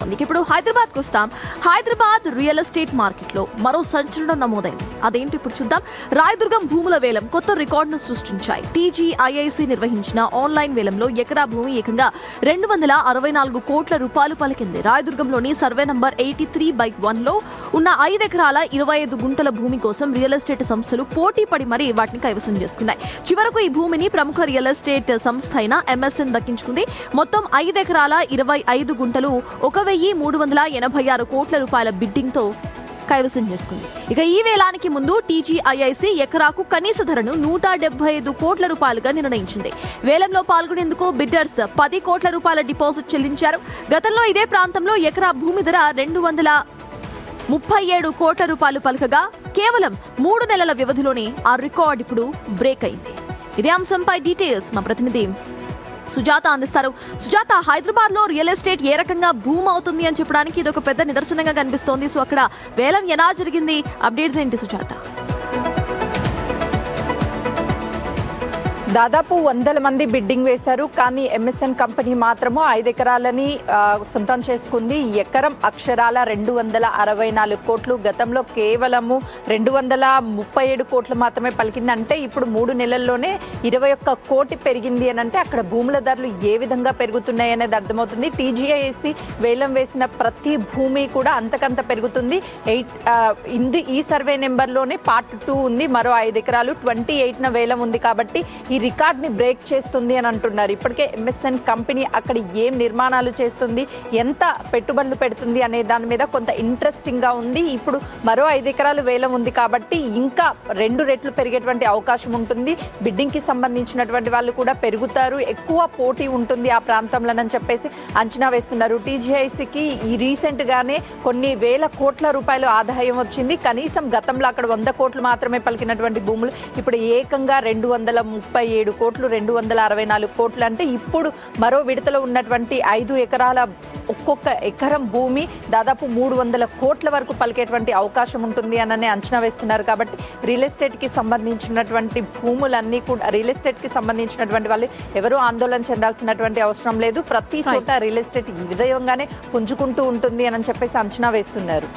ఇప్పుడు హైదరాబాద్కు వస్తాం. హైదరాబాద్ రియల్ ఎస్టేట్ మార్కెట్లో మరో సంచలనం నమోదైంది. అదేంటి ఇప్పుడు చూద్దాం. రాయదుర్గం భూముల వేలం కొత్త రికార్డును సృష్టించాయి. టీజీఐఐసీ నిర్వహించిన ఆన్లైన్ వేలంలో ఎకరా భూమి ఏకంగా 264 కోట్ల రూపాయలు పలికింది. రాయదుర్గంలోని సర్వే నంబర్ 83/1లో ఉన్న 5 ఎకరాల 25 గుంటల భూమి కోసం రియల్ ఎస్టేట్ సంస్థలు పోటీ పడి మరీ వాటిని కైవసం చేసుకున్నాయి. చివరకు ఈ భూమిని ప్రముఖ రియల్ ఎస్టేట్ సంస్థ అయిన ఎంఎస్ఎన్ దక్కించుకుంది. మొత్తం 5 ఎకరాల 25 గుంటలు 1,386 కోట్ల రూపాయల బిడ్డింగ్ తో కైవసం చేసుకుంది. ఇక ఈ వేలానికి ముందు టీజీఐఐసీ ఎకరాకు కనీస ధరను 175 కోట్ల రూపాయలుగా నిర్ణయించింది. వేలంలో పాల్గొనేందుకు బిడ్డర్స్ 10 కోట్ల రూపాయల డిపాజిట్ చెల్లించారు. గతంలో ఇదే ప్రాంతంలో ఎకరా భూమి ధర 237 కోట్ల రూపాయలు పలకగా కేవలం 3 నెలల వ్యవధిలోనే ఆ రికార్డ్ ఇప్పుడు బ్రేక్ అయింది. ఇదే అంశంపై డీటెయిల్స్ మా ప్రతినిధి సుజాత అందిస్తారు. సుజాత, హైదరాబాద్ లో రియల్ ఎస్టేట్ ఏ రకంగా బూమ్ అవుతుంది అని చెప్పడానికి ఇది ఒక పెద్ద నిదర్శనంగా కనిపిస్తోంది. సో అక్కడ వేలం ఎలా జరిగింది, అప్డేట్స్ ఏంటి సుజాత? దాదాపు 100 మంది బిడ్డింగ్ వేశారు. కానీ ఎంఎస్ఎన్ కంపెనీ మాత్రము 5 ఎకరాలని సొంతం చేసుకుంది. ఎకరం అక్షరాల 264 కోట్లు. గతంలో కేవలము 237 కోట్లు మాత్రమే పలికింది. అంటే ఇప్పుడు 3 నెలల్లోనే 21 కోటి పెరిగింది అని అంటే అక్కడ భూముల ధరలు ఏ విధంగా పెరుగుతున్నాయి అనేది అర్థమవుతుంది. టీజీఐఎస్సి వేలం వేసిన ప్రతి భూమి కూడా అంతకంత పెరుగుతుంది. ఈ సర్వే నెంబర్లోనే పార్ట్ 2 ఉంది. మరో 5 ఎకరాలు 28న వేలం ఉంది. కాబట్టి ఈ రికార్డ్ని బ్రేక్ చేస్తుంది అని అంటున్నారు. ఇప్పటికే ఎంఎస్ఎన్ కంపెనీ అక్కడ ఏం నిర్మాణాలు చేస్తుంది, ఎంత పెట్టుబడులు పెడుతుంది అనే దాని మీద కొంత ఇంట్రెస్టింగ్గా ఉంది. ఇప్పుడు మరో 5 ఎకరాలు వేలం ఉంది కాబట్టి ఇంకా 2 రెట్లు పెరిగేటువంటి అవకాశం ఉంటుంది. బిడ్డింగ్కి సంబంధించినటువంటి వాళ్ళు కూడా పెరుగుతారు, ఎక్కువ పోటీ ఉంటుంది ఆ ప్రాంతంలోనని చెప్పేసి అంచనా వేస్తున్నారు. టీజీఐసీకి ఈ రీసెంట్గానే కొన్ని వేల కోట్ల రూపాయలు ఆదాయం వచ్చింది. కనీసం గతంలో అక్కడ 100 కోట్లు మాత్రమే పలికినటువంటి భూములు ఇప్పుడు ఏకంగా 237 కోట్లు, 264 కోట్లు. అంటే ఇప్పుడు మరో విడతలో ఉన్నటువంటి 5 ఎకరాల ఒక్కొక్క ఎకరం భూమి దాదాపు 300 కోట్ల వరకు పలికేటువంటి అవకాశం ఉంటుంది అని అంచనా వేస్తున్నారు. కాబట్టి రియల్ ఎస్టేట్కి సంబంధించినటువంటి భూములన్నీ కూడా రియల్ ఎస్టేట్కి సంబంధించినటువంటి వాళ్ళు ఎవరూ ఆందోళన చెందాల్సినటువంటి అవసరం లేదు. ప్రతి చోట రియల్ ఎస్టేట్ ఈ విధంగానే పుంజుకుంటూ ఉంటుంది అని చెప్పేసి అంచనా వేస్తున్నారు.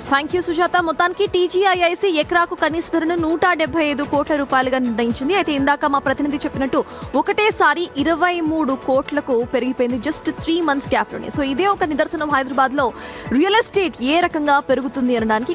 Thank you Sujatha. మొత్తానికి టీజీఐఐసీ ఎకరాకు కనీస ధరను 175 కోట్ల రూపాయలుగా నిర్ణయించింది. అయితే ఇందాక మా ప్రతినిధి చెప్పినట్టు ఒకటేసారి 23 కోట్లకు పెరిగిపోయింది జస్ట్ 3 months గ్యాప్ లోనే. సో ఇదే ఒక నిదర్శనం హైదరాబాద్ లో రియల్ ఎస్టేట్ ఏ రకంగా పెరుగుతుంది అనడానికి.